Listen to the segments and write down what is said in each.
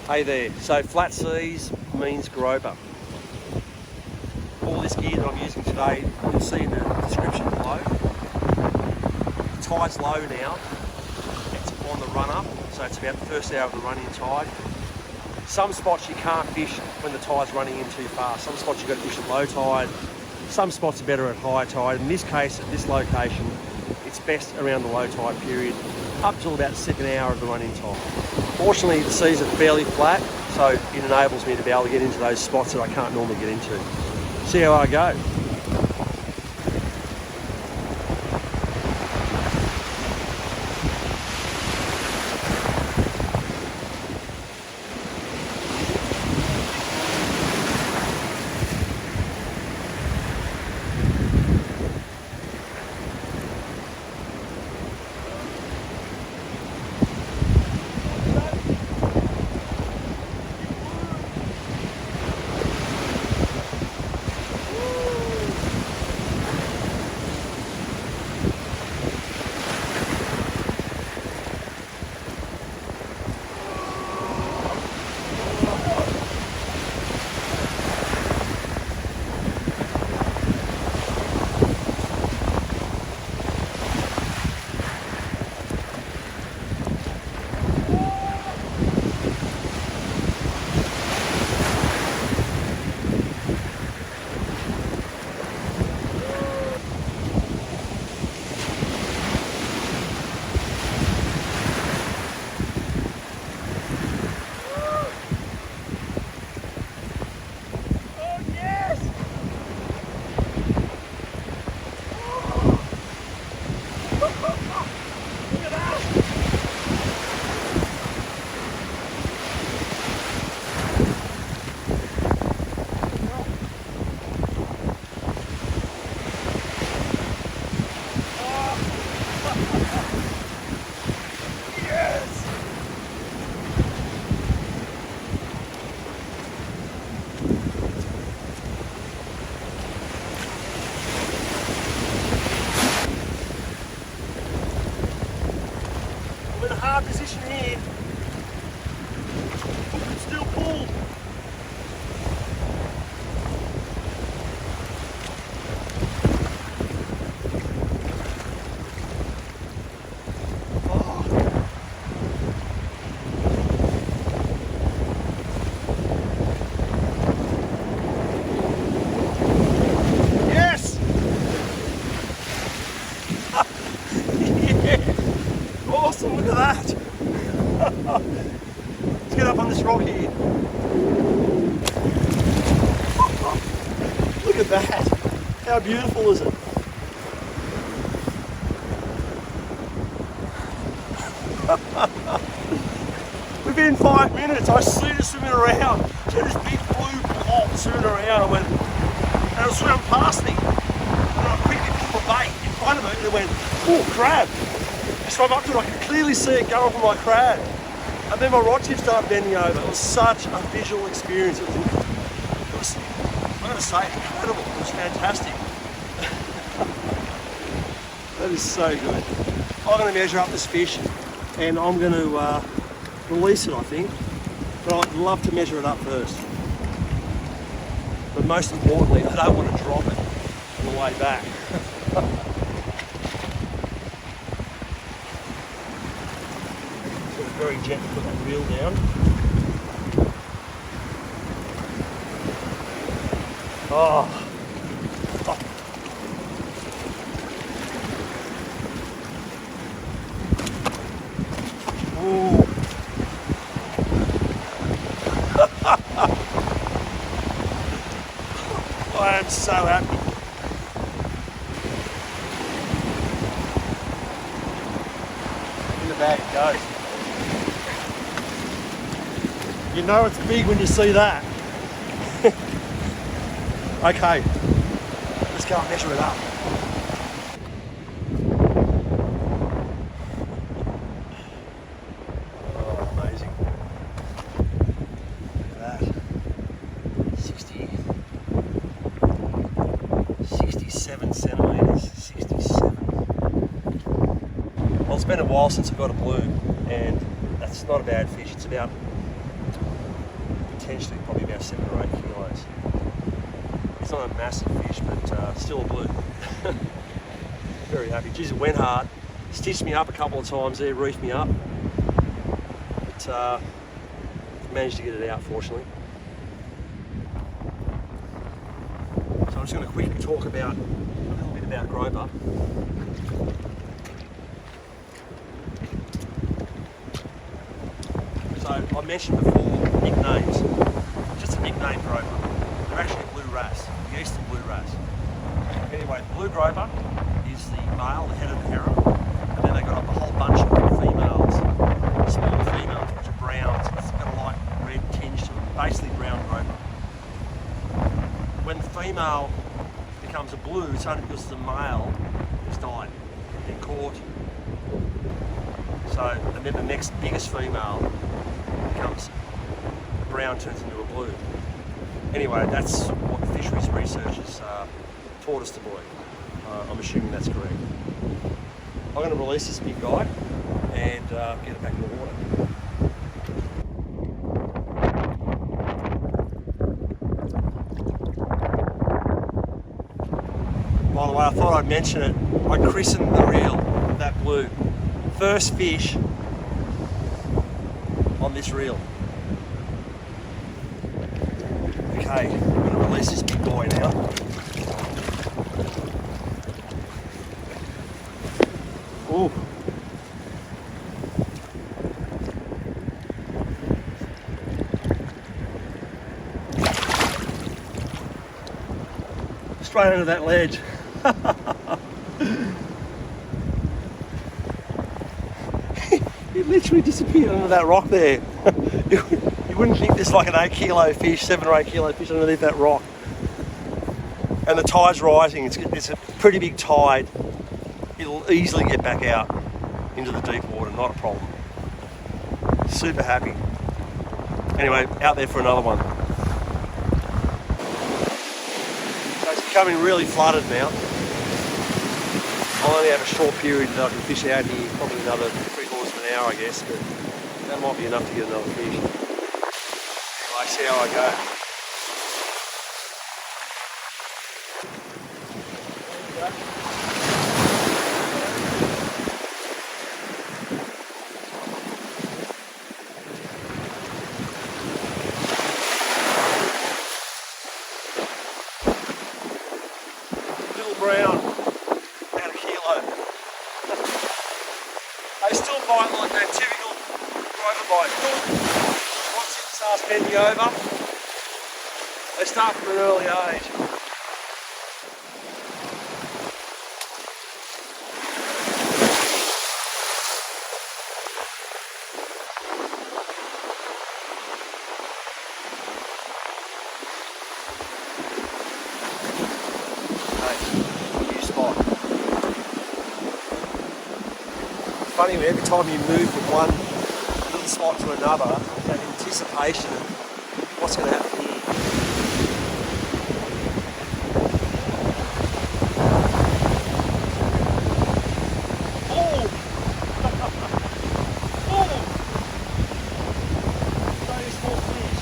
Hey there, so flat seas means groper. All this gear that I'm using today, you'll see in the description below. The tide's low now, it's on the run up, so it's about the first hour of the running tide. Some spots you can't fish when the tide's running in too fast. Some spots you've got to fish at low tide. Some spots are better at high tide. In this case, at this location, it's best around the low tide period, up till about the second hour of the running tide. Fortunately, the seas are fairly flat, so it enables me to be able to get into those spots that I can't normally get into. See how I go. Position here. Hook can still pull. Yes! Yeah. Awesome, look at that. Let's get up on this rock here. Look at that. How beautiful is it? Within 5 minutes, I see her swimming around. She had this big blue blob swimming around. I went, and it swam past me. And I quickly pulled the bait in front of it and it went, oh, crab. I swam up to it, I could clearly see it going for my crab. And then my rod tip started bending over. It was such a visual experience. It was I'm going to say, incredible. It was fantastic. That is so good. I'm going to measure up this fish and I'm going to release it, I think. But I'd love to measure it up first. But most importantly, I don't want to drop it on the way back. Very gently put that reel down. Oh. Ooh. I am so happy. In the bag it goes. You know it's big when you see that. Okay, let's go and measure it up. Oh, amazing. Look at that. 67 centimetres, 67. Well, it's been a while since I got a blue, and that's not a bad fish. It's about potentially probably about 7 or 8 kilos. It's not a massive fish, but still a blue. Very happy. Geez, it went hard. Stitched me up a couple of times there, reefed me up. But managed to get it out, fortunately. So I'm just going to quickly talk about a little bit about groper. So I mentioned before nicknames, just a nickname groper. They're actually a blue wrasse, the eastern blue wrasse. Anyway, the blue groper is the male, the head of the harem, and then they've got a whole bunch of females, smaller females, which are browns. It's got a light red tinge to it, basically brown groper. When the female becomes a blue, it's only because the male has died, been caught. So, and then the next biggest female becomes the brown, turns into a blue. Anyway, that's what the fisheries researchers taught us to believe. I'm assuming that's correct. I'm going to release this big guy and get it back in the water. By the way, I thought I'd mention it. I christened the reel that blue. First fish on this reel. Okay, I'm going to release this big boy now. Ooh. Straight under that ledge. It literally disappeared under that rock there. You wouldn't think there's like an 8 kilo fish, 7 or 8 kilo fish underneath that rock. And the tide's rising, it's a pretty big tide. It'll easily get back out into the deep water, not a problem. Super happy. Anyway, out there for another one. So it's becoming really flooded now. I'll only have a short period that I can fish out here, probably another 3/4 of an hour, I guess, but that might be enough to get another fish. Anyway, see how I go. Brown, about a kilo. They still bite like that typical groper bite. Once it starts bending over, they start from an early age. Funny, every time you move from one little spot to another, that anticipation of what's going to happen here. Oh! Oh! Very small fish.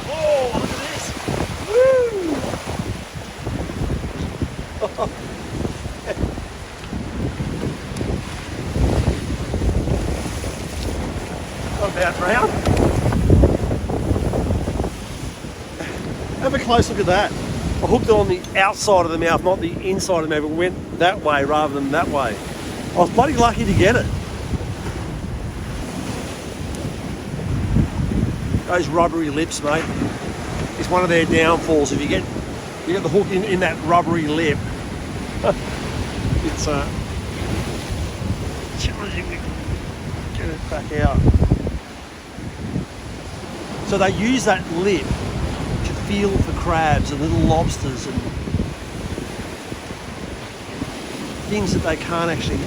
Oh, look at this! Woo! About brown. Have a close look at that. I hooked it on the outside of the mouth, not the inside of the mouth. It went that way rather than that way. I was bloody lucky to get it. Those rubbery lips, mate, is one of their downfalls. If you get the hook in that rubbery lip, it's challenging to get it back out. So they use that lip to feel for crabs and little lobsters and things that they can't actually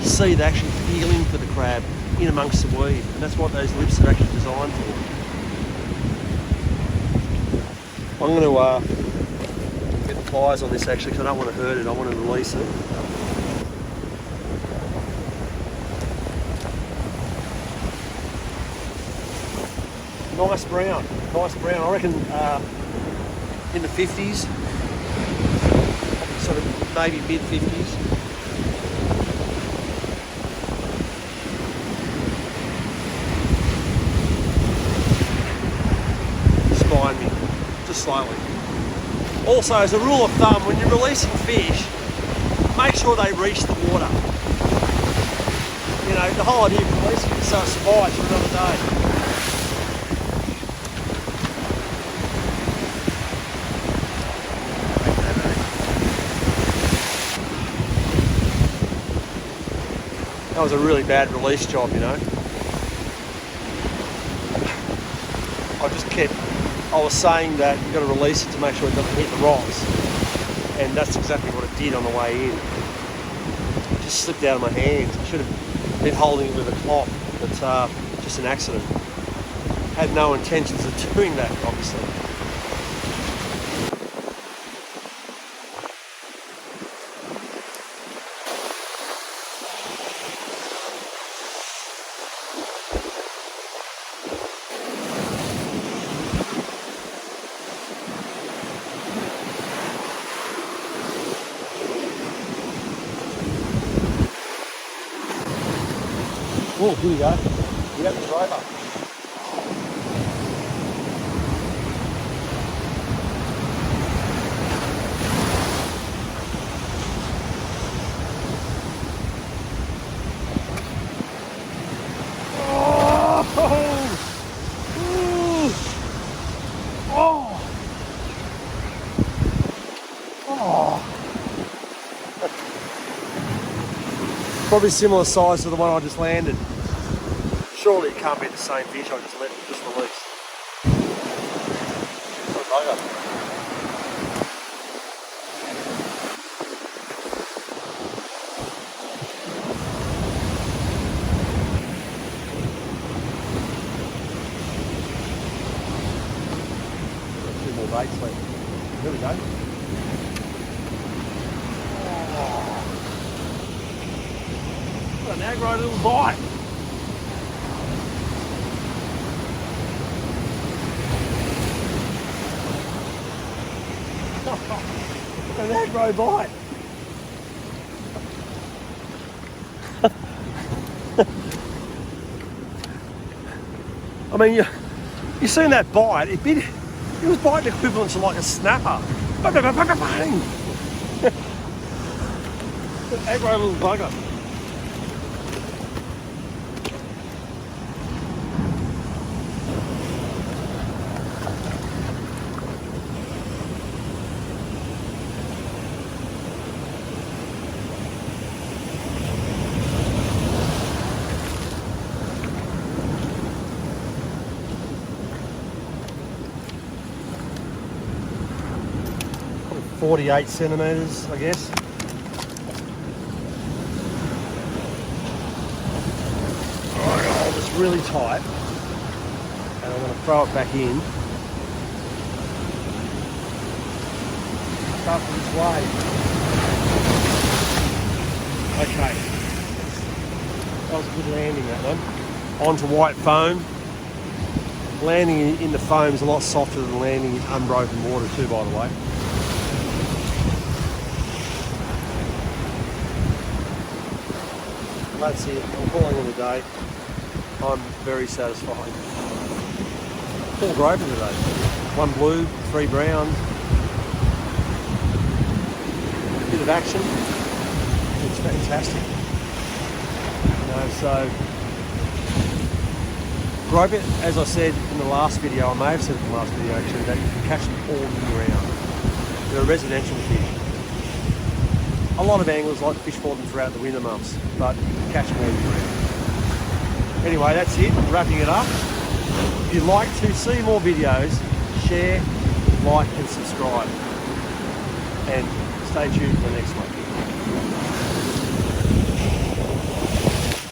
see. They're actually feeling for the crab in amongst the weed, and that's what those lips are actually designed for. I'm going to get the pliers on this actually because I don't want to hurt it, I want to release it. Nice brown, nice brown. I reckon in the 50s, sort of maybe mid 50s. Spine me, just slowly. Also, as a rule of thumb, when you're releasing fish, make sure they reach the water. You know, the whole idea of releasing is so it survives for another day. That was a really bad release job, you know. I was saying that you've got to release it to make sure it doesn't hit the rocks. And that's exactly what it did on the way in. It just slipped out of my hands. I should have been holding it with a cloth, but just an accident. Had no intentions of doing that, obviously. Oh, here we go. We got the driver. Probably similar size to the one I just landed. Surely it can't be the same fish I just released. What a bugger. Two more baits left. There we go. What an aggro little bite. An aggro bite. I mean, you seen that bite? It was biting equivalent to like a snapper. Bang, bang, bang, bang, bang. Aggro little bugger. Probably 48 centimetres, I guess. Really tight, and I'm going to throw it back in. Start from this way. Okay, that was a good landing, that one. Onto white foam. Landing in the foam is a lot softer than landing in unbroken water too, by the way. That's it, I'm calling it a day. I'm very satisfied. 4 gropers today. 1 blue, 3 brown. A bit of action. It's fantastic. You know, so groper, as I said in the last video, I may have said in the last video actually, that you can catch them all year round. They're a residential fish. A lot of anglers like to fish for them throughout the winter months, but you can catch them all year round. Anyway, that's it, wrapping it up. If you'd like to see more videos, share, like and subscribe. And stay tuned for the next one.